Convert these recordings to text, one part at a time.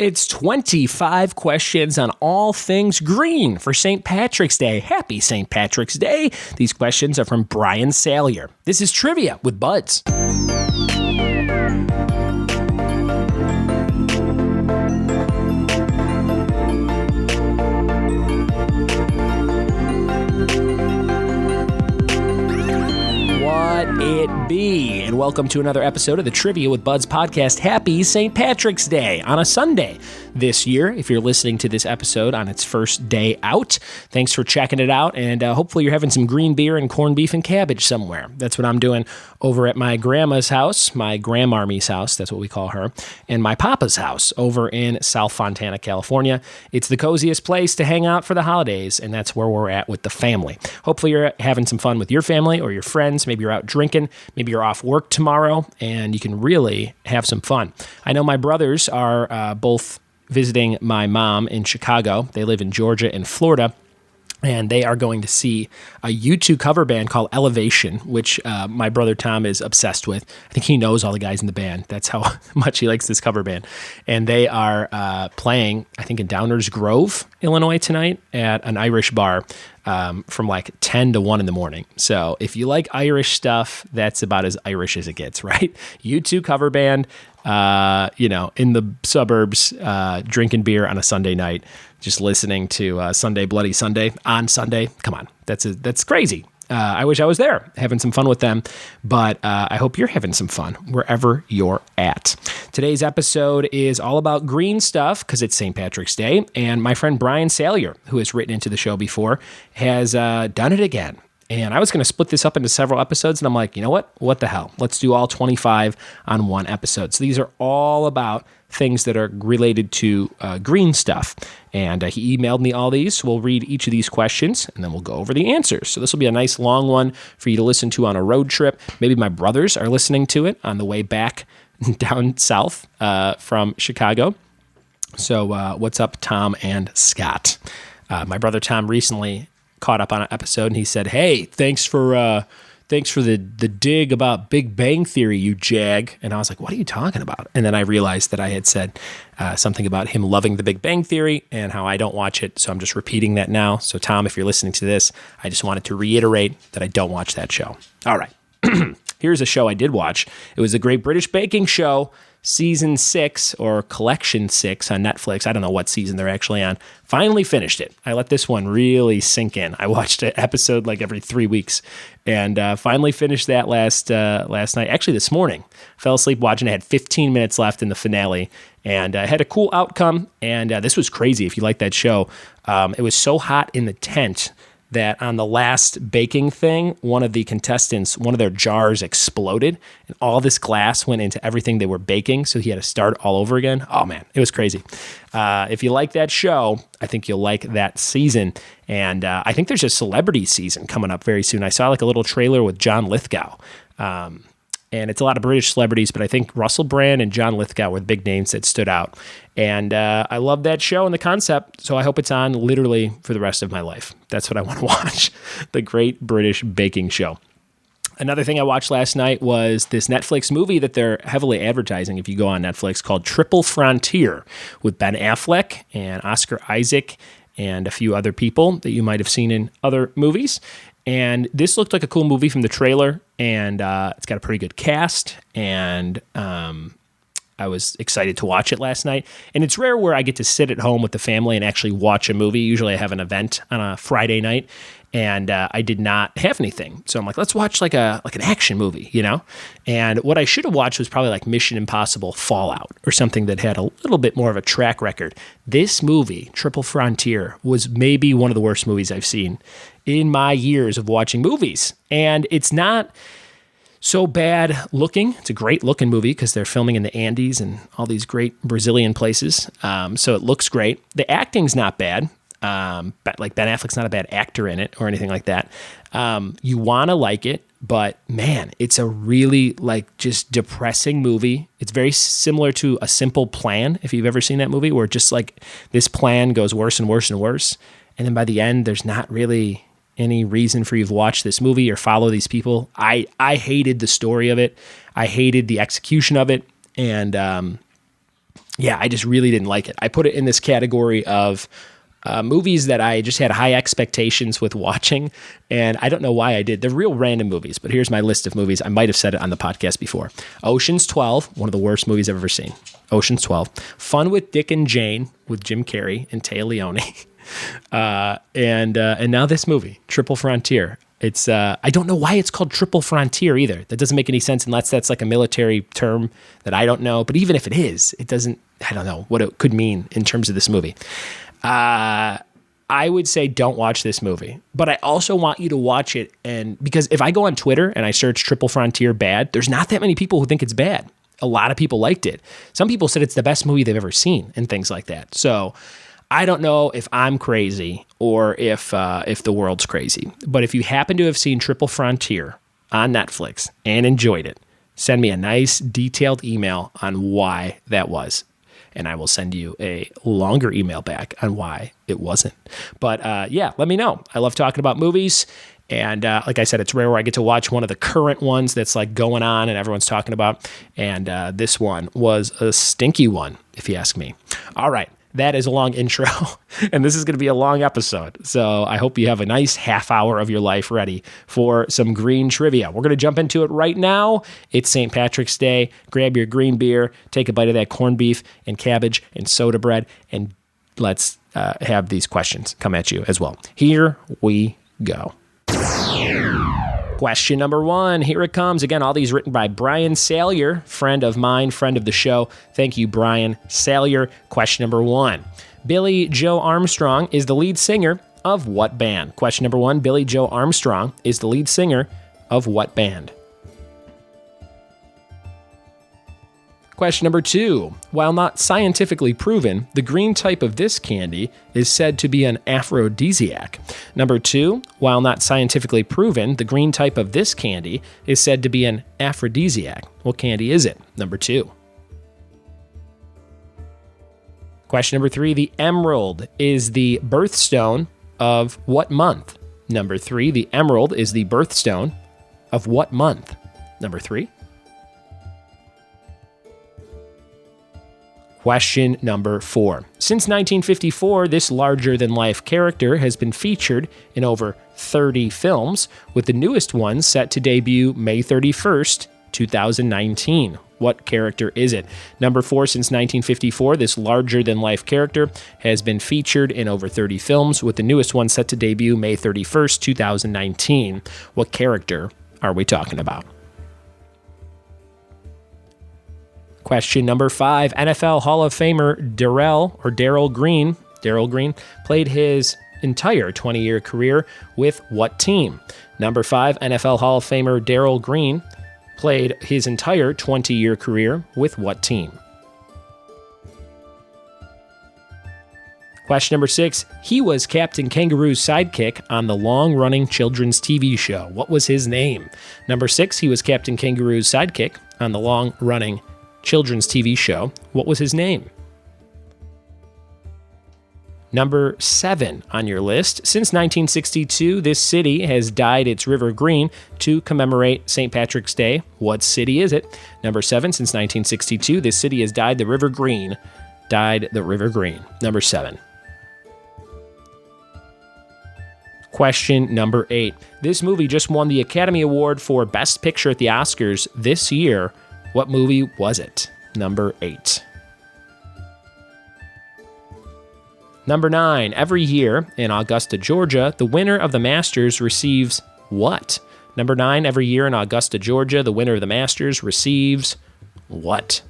It's 25 questions on all things green for St. Patrick's Day. Happy St. Patrick's Day. These questions are from Brian Salyer. This is Trivia with Buds. It be, and welcome to another episode of the Trivia with Buds podcast. Happy St. Patrick's Day on a Sunday this year. If you're listening to this episode on its first day out, thanks for checking it out, and hopefully you're having some green beer and corned beef and cabbage somewhere. That's what I'm doing over at my grandma's house, my grandmarmy's house, that's what we call her, and my papa's house over in South Fontana, California. It's the coziest place to hang out for the holidays, and that's where we're at with the family. Hopefully you're having some fun with your family or your friends. Maybe you're out drinking. Maybe you're off work tomorrow, and you can really have some fun. I know my brothers are both visiting my mom in Chicago. They live in Georgia and Florida, and they are going to see a U2 cover band called Elevation, which my brother Tom is obsessed with. I think he knows all the guys in the band. That's how much he likes this cover band. And they are playing, I think, in Downers Grove, Illinois tonight at an Irish bar from like 10 to 1 in the morning. So if you like Irish stuff, that's about as Irish as it gets, right? U2 cover band, in the suburbs, drinking beer on a Sunday night, just listening to Sunday Bloody Sunday on Sunday. Come on, that's crazy. I wish I was there having some fun with them, but I hope you're having some fun wherever you're at. Today's episode is all about green stuff because it's St. Patrick's Day, and my friend Brian Salyer, who has written into the show before, has done it again. And I was going to split this up into several episodes, and I'm like, you know what? What the hell? Let's do all 25 on one episode. So these are all about things that are related to green stuff. And he emailed me all these. So we'll read each of these questions, and then we'll go over the answers. So this will be a nice long one for you to listen to on a road trip. Maybe my brothers are listening to it on the way back down south from Chicago. So what's up, Tom and Scott? My brother Tom recently caught up on an episode, and he said, "Hey, thanks for the dig about Big Bang Theory, you jag." And I was like, "What are you talking about?" And then I realized that I had said something about him loving the Big Bang Theory and how I don't watch it, so I'm just repeating that now. So Tom, if you're listening to this, I just wanted to reiterate that I don't watch that show. All right. Here's a show I did watch. It was the Great British Baking Show, Season 6 or Collection 6 on Netflix. I don't know what season they're actually on. Finally finished it. I let this one really sink in. I watched an episode like every 3 weeks, and finally finished that last night. Actually, this morning. Fell asleep watching it. Had 15 minutes left in the finale, and had a cool outcome. And this was crazy. If you like that show, it was so hot in the tent that on the last baking thing, one of the contestants, one of their jars exploded, and all this glass went into everything they were baking, so he had to start all over again. Oh, man, it was crazy. If you like that show, I think you'll like that season, and I think there's a celebrity season coming up very soon. I saw like a little trailer with John Lithgow, and it's a lot of British celebrities, but I think Russell Brand and John Lithgow were the big names that stood out. And I love that show and the concept, so I hope it's on literally for the rest of my life. That's what I want to watch, the Great British Baking Show. Another thing I watched last night was this Netflix movie that they're heavily advertising if you go on Netflix called Triple Frontier with Ben Affleck and Oscar Isaac and a few other people that you might have seen in other movies. And this looked like a cool movie from the trailer, and it's got a pretty good cast, and I was excited to watch it last night. And it's rare where I get to sit at home with the family and actually watch a movie. Usually I have an event on a Friday night, and I did not have anything. So I'm like, let's watch like an action movie, you know? And what I should have watched was probably like Mission Impossible Fallout or something that had a little bit more of a track record. This movie, Triple Frontier, was maybe one of the worst movies I've seen in my years of watching movies. And it's not so bad looking. It's a great looking movie because they're filming in the Andes and all these great Brazilian places. So it looks great. The acting's not bad. But like Ben Affleck's not a bad actor in it or anything like that. You want to like it, but man, it's a really like just depressing movie. It's very similar to A Simple Plan, if you've ever seen that movie, where just like this plan goes worse and worse and worse. And then by the end, there's not really any reason for you to watch this movie or follow these people. I hated the story of it. I hated the execution of it. And yeah, I just really didn't like it. I put it in this category of movies that I just had high expectations with watching, and I don't know why I did. They're real random movies, but here's my list of movies. I might have said it on the podcast before. Ocean's 12, one of the worst movies I've ever seen. Ocean's 12. Fun with Dick and Jane with Jim Carrey and Téa Leoni. And now this movie, Triple Frontier. It's I don't know why it's called Triple Frontier either. That doesn't make any sense unless that's like a military term that I don't know. But even if it is, it doesn't, I don't know what it could mean in terms of this movie. I would say don't watch this movie, but I also want you to watch it. And because if I go on Twitter and I search Triple Frontier bad, there's not that many people who think it's bad. A lot of people liked it. Some people said it's the best movie they've ever seen and things like that. So I don't know if I'm crazy or if the world's crazy, but if you happen to have seen Triple Frontier on Netflix and enjoyed it, send me a nice detailed email on why that was. And I will send you a longer email back on why it wasn't. But yeah, let me know. I love talking about movies. And like I said, it's rare where I get to watch one of the current ones that's like going on and everyone's talking about. And this one was a stinky one, if you ask me. All right. That is a long intro, and this is going to be a long episode. So I hope you have a nice half hour of your life ready for some green trivia. We're going to jump into it right now. It's St. Patrick's Day. Grab your green beer, take a bite of that corned beef and cabbage and soda bread, and let's have these questions come at you as well. Here we go. Question number 1, here it comes. Again, all these written by Brian Salyer, friend of mine, friend of the show. Thank you, Brian Salyer. Question number 1. Billy Joe Armstrong is the lead singer of what band? Question number 1. Billy Joe Armstrong is the lead singer of what band? Question number 2. While not scientifically proven, the green type of this candy is said to be an aphrodisiac. Number 2. While not scientifically proven, the green type of this candy is said to be an aphrodisiac. What candy is it? Number 2. Question number 3. The emerald is the birthstone of what month? Number 3. The emerald is the birthstone of what month? Number 3. Question number 4. Since 1954, this larger-than-life character has been featured in over 30 films, with the newest one set to debut May 31st, 2019. What character is it? Number 4, since 1954, this larger-than-life character has been featured in over 30 films, with the newest one set to debut May 31st, 2019. What character are we talking about? Question number 5. NFL Hall of Famer Darrell Green played his entire 20-year career with what team? Number 5. NFL Hall of Famer Darrell Green played his entire 20-year career with what team? Question number 6. He was Captain Kangaroo's sidekick on the long-running children's TV show. What was his name? Number 6. He was Captain Kangaroo's sidekick on the long-running children's TV show. What was his name? Number 7 on your list. Since 1962, this city has dyed its river green to commemorate St. Patrick's Day. What city is it? Number 7. Since 1962, this city has dyed the river green. Number 7. Question number 8. This movie just won the Academy Award for Best Picture at the Oscars this year. What movie was it? Number 8. Number 9. Every year in Augusta, Georgia, the winner of the Masters receives what? Number 9. Every year in Augusta, Georgia, the winner of the Masters receives what?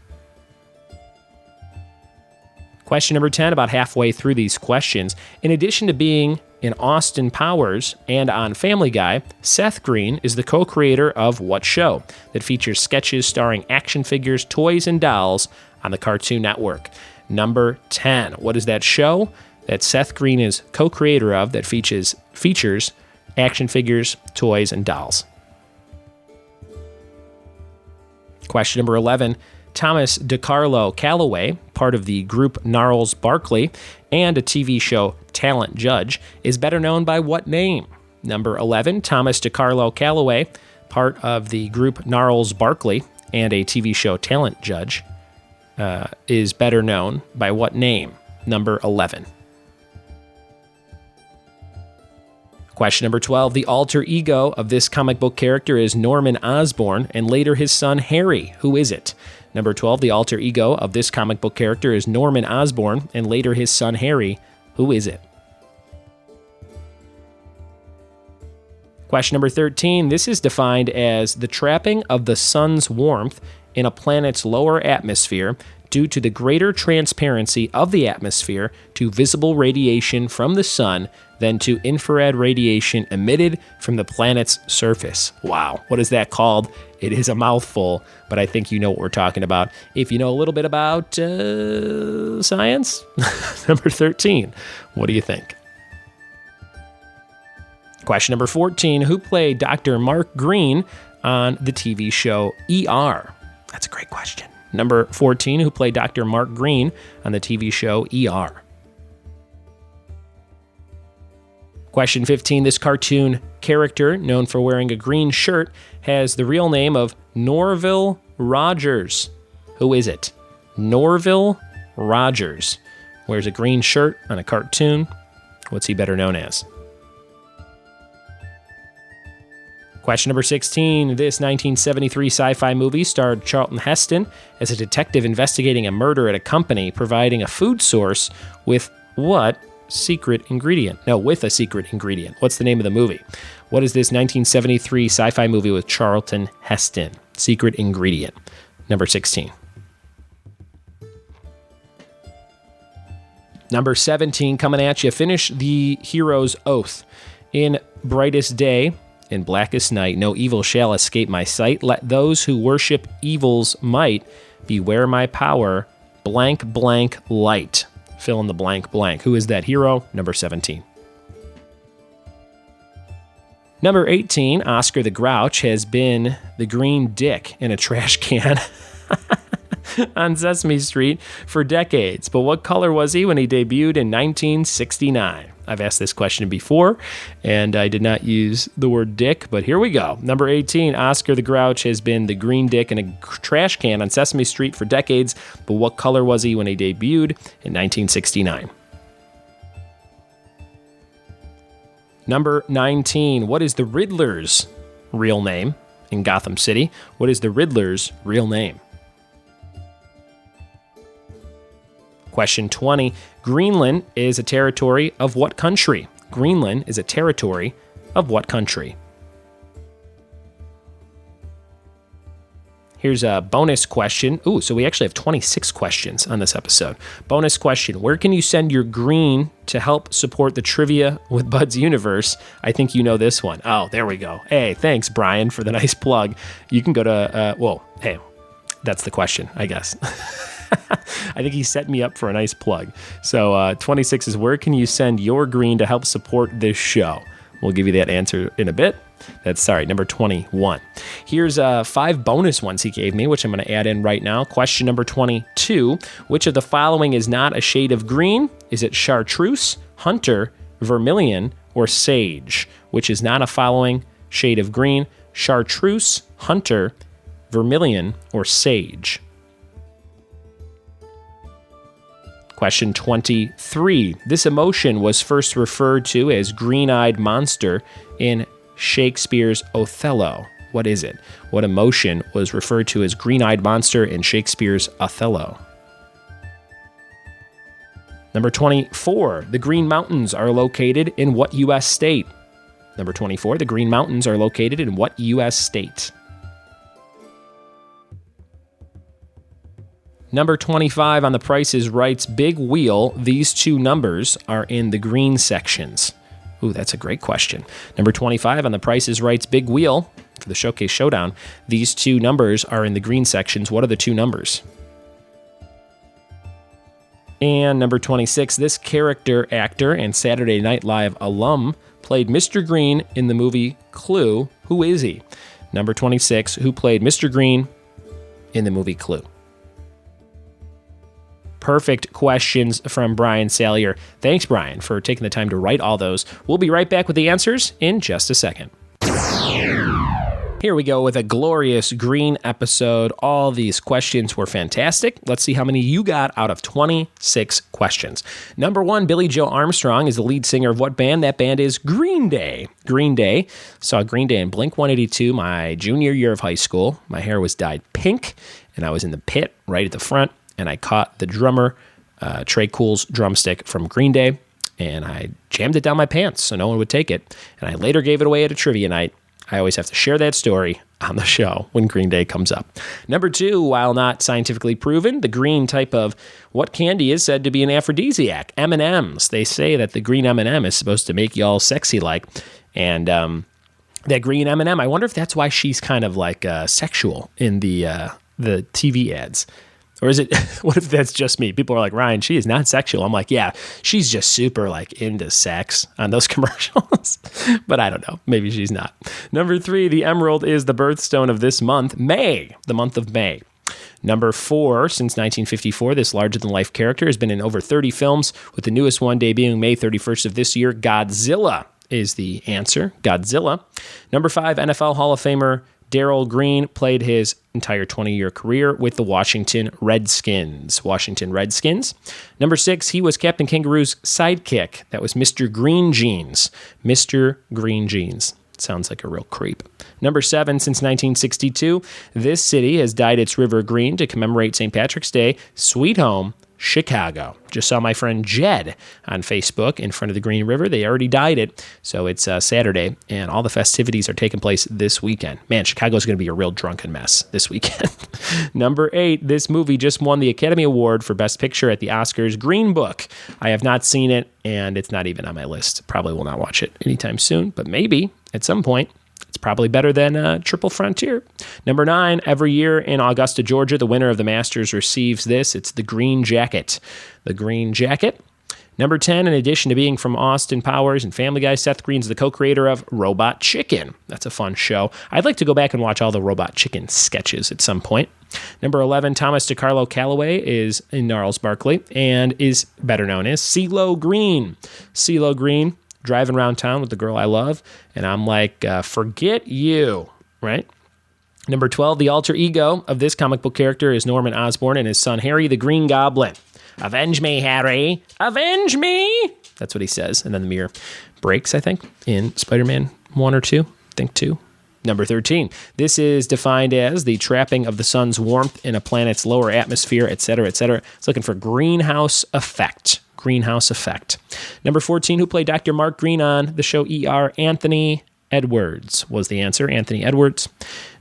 Question number 10, about halfway through these questions. In addition to being in Austin Powers and on Family Guy, Seth Green is the co-creator of what show that features sketches starring action figures, toys, and dolls on the Cartoon Network? Number 10. What is that show that Seth Green is co-creator of that features action figures, toys, and dolls? Question number 11. Thomas DeCarlo Calloway, part of the group Gnarls Barkley, and a TV show talent judge, is better known by what name? Number 11, Thomas DeCarlo Calloway, part of the group Gnarls Barkley, and a TV show talent judge, is better known by what name? Number 11. Question number 12. The alter ego of this comic book character is Norman Osborn and later his son Harry. Who is it? Number 12. The alter ego of this comic book character is Norman Osborn and later his son Harry. Who is it? Question number 13. This is defined as the trapping of the sun's warmth in a planet's lower atmosphere due to the greater transparency of the atmosphere to visible radiation from the sun than to infrared radiation emitted from the planet's surface. Wow, what is that called? It is a mouthful, but I think you know what we're talking about. If you know a little bit about science, number 13, what do you think? Question number 14, who played Dr. Mark Green on the TV show ER? That's a great question. Number 14, who played Dr. Mark Green on the TV show ER? Question 15, this cartoon character, known for wearing a green shirt, has the real name of Norville Rogers. Who is it? Norville Rogers. Wears a green shirt on a cartoon. What's he better known as? Question number 16. This 1973 sci-fi movie starred Charlton Heston as a detective investigating a murder at a company providing a food source with what secret ingredient? No, with a secret ingredient. What's the name of the movie? What is this 1973 sci-fi movie with Charlton Heston? Secret ingredient. Number 16. Number 17, coming at you. Finish the hero's oath. In brightest day, in blackest night, no evil shall escape my sight. Let those who worship evil's might beware my power. Blank, blank, light. Fill in the blank, blank. Who is that hero? Number 17. Number 18, Oscar the Grouch has been the green dick in a trash can on Sesame Street for decades. But what color was he when he debuted in 1969? I've asked this question before, and I did not use the word dick, but here we go. Number 18, Oscar the Grouch has been the green dick in a trash can on Sesame Street for decades, but what color was he when he debuted in 1969? Number 19, what is the Riddler's real name in Gotham City? What is the Riddler's real name? Question 20. Greenland is a territory of what country? Greenland is a territory of what country? Here's a bonus question. Ooh, so we actually have 26 questions on this episode. Bonus question. Where can you send your green to help support the Trivia with Bud's universe? I think you know this one. Oh, there we go. Hey, thanks, Brian, for the nice plug. You can go to, hey, that's the question, I guess. I think he set me up for a nice plug. So 26 is where can you send your green to help support this show? We'll give you that answer in a bit. That's, number 21. Here's 5 bonus ones he gave me, which I'm going to add in right now. Question number 22. Which of the following is not a shade of green? Is it chartreuse, hunter, vermilion, or sage? Which is not a following shade of green? Chartreuse, hunter, vermilion, or sage? Question 23. This emotion was first referred to as green-eyed monster in Shakespeare's Othello. What is it? What emotion was referred to as green-eyed monster in Shakespeare's Othello? Number 24. The Green Mountains are located in what U.S. state? Number 24. The Green Mountains are located in what U.S. state? Number 25 on The Price is Right's Big Wheel, these two numbers are in the green sections. Ooh, that's a great question. Number 25 on The Price is Right's Big Wheel for the Showcase Showdown, these two numbers are in the green sections. What are the two numbers? And number 26, this character actor and Saturday Night Live alum played Mr. Green in the movie Clue. Who is he? Number 26, who played Mr. Green in the movie Clue? Perfect questions from Brian Salyer. Thanks, Brian, for taking the time to write all those. We'll be right back with the answers in just a second. Here we go with a glorious green episode. All these questions were fantastic. Let's see how many you got out of 26 questions. Number 1, Billy Joe Armstrong is the lead singer of what band? That band is Green Day. Green Day. Saw Green Day in Blink-182 my junior year of high school. My hair was dyed pink, and I was in the pit right at the front, and I caught the drummer, Trey Cool's drumstick from Green Day, and I jammed it down my pants so no one would take it, and I later gave it away at a trivia night. I always have to share that story on the show when Green Day comes up. Number 2, while not scientifically proven, the green type of what candy is said to be an aphrodisiac? M&Ms. They say that the green M&M is supposed to make you all sexy-like. And that green M&M, I wonder if that's why she's kind of like sexual in the TV ads. Or is it, what if that's just me? People are like, Ryan, she is not sexual. I'm like, yeah, she's just super like into sex on those commercials. But I don't know. Maybe she's not. Number 3, the emerald is the birthstone of this month, May, the month of May. Number 4, since 1954, this larger-than-life character has been in over 30 films, with the newest one debuting May 31st of this year. Godzilla is the answer. Godzilla. Number 5, NFL Hall of Famer Darryl Green played his entire 20-year career with the Washington Redskins. Number 6, he was Captain Kangaroo's sidekick. That was Mr. Green Jeans. Mr. Green Jeans. Sounds like a real creep. Number 7, since 1962, this city has dyed its river green to commemorate St. Patrick's Day. Sweet home, Chicago. Just saw my friend Jed on Facebook in front of the Green River. They already dyed it, so it's Saturday, and all the festivities are taking place this weekend. Man, Chicago's going to be a real drunken mess this weekend. Number 8, this movie just won the Academy Award for Best Picture at the Oscars, Green Book. I have not seen it, and it's not even on my list. Probably will not watch it anytime soon, but maybe at some point. It's probably better than Triple Frontier. Number 9, every year in Augusta, Georgia, the winner of the Masters receives this. It's the Green Jacket. The Green Jacket. Number 10, in addition to being from Austin Powers and Family Guy, Seth Green's the co-creator of Robot Chicken. That's a fun show. I'd like to go back and watch all the Robot Chicken sketches at some point. Number 11, Thomas DeCarlo Calloway is in Gnarls Barkley and is better known as CeeLo Green. CeeLo Green. Driving around town with the girl I love, and I'm like, forget you, right? Number 12, the alter ego of this comic book character is Norman Osborn and his son Harry the Green Goblin. Avenge me, Harry. Avenge me. That's what he says. And then the mirror breaks, I think, in Spider-Man 1 or 2. I think 2. Number 13, this is defined as the trapping of the sun's warmth in a planet's lower atmosphere, etc., etc. It's looking for greenhouse effect. Greenhouse effect. Number 14, who played Dr. Mark Green on the show ER? Anthony Edwards was the answer. Anthony Edwards.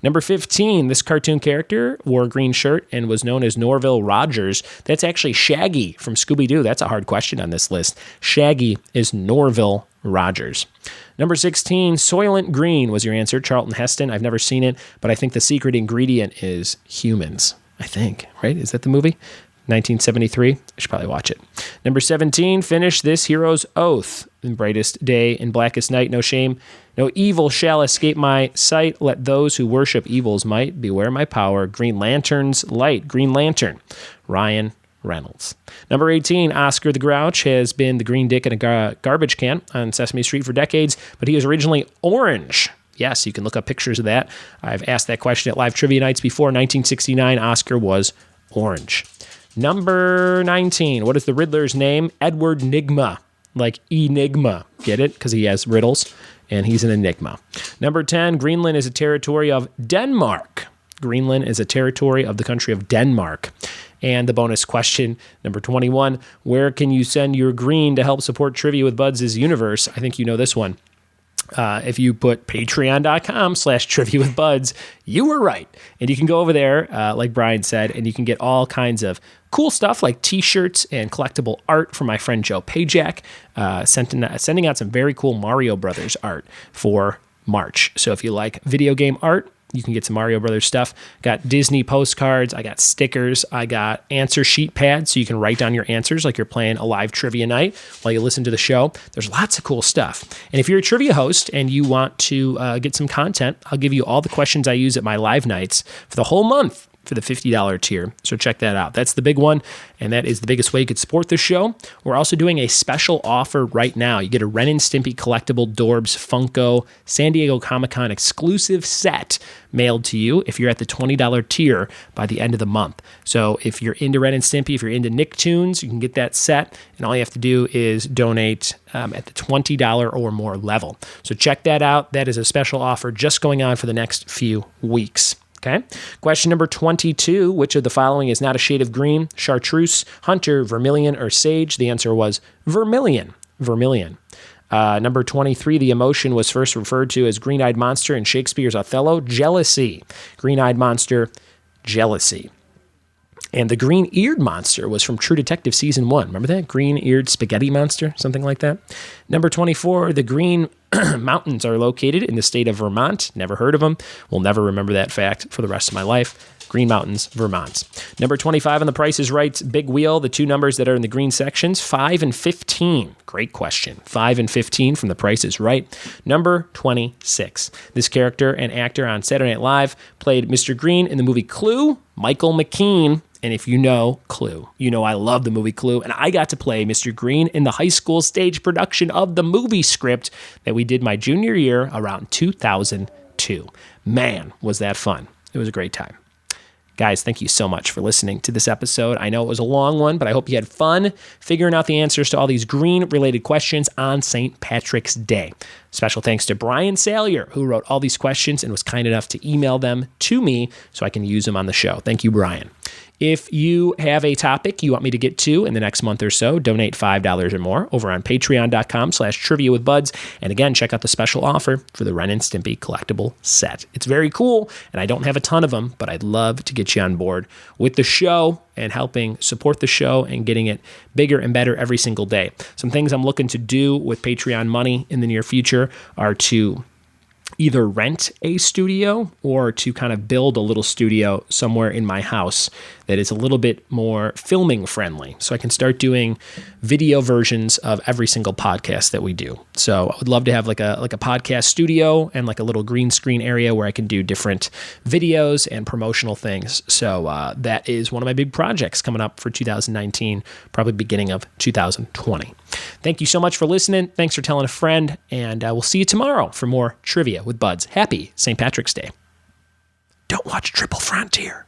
Number 15, this cartoon character wore a green shirt and was known as Norville Rogers. That's actually Shaggy from Scooby-Doo. That's a hard question on this list. Shaggy is Norville Rogers. Number 16, Soylent Green was your answer. Charlton Heston. I've never seen it, but I think the secret ingredient is humans. I think, right? Is that the movie? 1973. I should probably watch it. Number 17, finish this hero's oath. In brightest day, in blackest night, no shame, no evil shall escape my sight. Let those who worship evil's might beware my power. Green Lantern's light. Green Lantern. Ryan Reynolds. Number 18, Oscar the Grouch has been the green dick in a garbage can on Sesame Street for decades, but he was originally orange. Yes, you can look up pictures of that. I've asked that question at live trivia nights before. 1969, Oscar was orange. Number 19, what is the Riddler's name? Edward Nygma, like Enigma. Get it? Because he has riddles, and he's an enigma. Number 10, Greenland is a territory of Denmark. Greenland is a territory of the country of Denmark. And the bonus question, number 21, where can you send your green to help support Trivia with Buds' universe? I think you know this one. If you put patreon.com/trivia with buds, you were right. And you can go over there, like Brian said, and you can get all kinds of cool stuff like t-shirts and collectible art from my friend Joe Pajak, sending out some very cool Mario Brothers art for March. So if you like video game art, you can get some Mario Brothers stuff. Got Disney postcards. I got stickers. I got answer sheet pads so you can write down your answers like you're playing a live trivia night while you listen to the show. There's lots of cool stuff. And if you're a trivia host and you want to get some content, I'll give you all the questions I use at my live nights for the whole month for the $50 tier. So check that out. That's the big one, and that is the biggest way you could support the show. We're also doing a special offer right now. You get a Ren and Stimpy collectible Dorbs Funko San Diego Comic-Con exclusive set mailed to you if you're at the $20 tier by the end of the month. So if you're into Ren and Stimpy, if you're into Nicktoons, you can get that set, and all you have to do is donate at the $20 or more level. So check that out. That is a special offer just going on for the next few weeks. Okay. Question number 22, which of the following is not a shade of green? Chartreuse, hunter, vermilion, or sage? The answer was vermilion. Vermilion. Number 23, the emotion was first referred to as green-eyed monster in Shakespeare's Othello. Jealousy. Green-eyed monster, jealousy. And the green-eared monster was from True Detective Season 1. Remember that? Green-eared spaghetti monster, something like that. Number 24, the Green Mountains are located in the state of Vermont. Never heard of them. Will never remember that fact for the rest of my life. Green Mountains, Vermont. Number 25 on the Price is Right big wheel, the two numbers that are in the green sections, 5 and 15. Great question. 5 and 15 from the Price is Right. Number 26. This character and actor on Saturday Night Live played Mr. Green in the movie Clue, Michael McKean. And if you know Clue, you know I love the movie Clue, and I got to play Mr. Green in the high school stage production of the movie script that we did my junior year around 2002. Man, was that fun. It was a great time. Guys, thank you so much for listening to this episode. I know it was a long one, but I hope you had fun figuring out the answers to all these green-related questions on St. Patrick's Day. Special thanks to Brian Salyer, who wrote all these questions and was kind enough to email them to me so I can use them on the show. Thank you, Brian. If you have a topic you want me to get to in the next month or so, donate $5 or more over on patreon.com/trivia with buds. And again, check out the special offer for the Ren and Stimpy collectible set. It's very cool, and I don't have a ton of them, but I'd love to get you on board with the show and helping support the show and getting it bigger and better every single day. Some things I'm looking to do with Patreon money in the near future are to either rent a studio or to kind of build a little studio somewhere in my house that is a little bit more filming friendly. So I can start doing video versions of every single podcast that we do. So I would love to have like a podcast studio and like a little green screen area where I can do different videos and promotional things. So that is one of my big projects coming up for 2019, probably beginning of 2020. Thank you so much for listening. Thanks for telling a friend, and we'll see you tomorrow for more Trivia with Buds. Happy St. Patrick's Day. Don't watch Triple Frontier.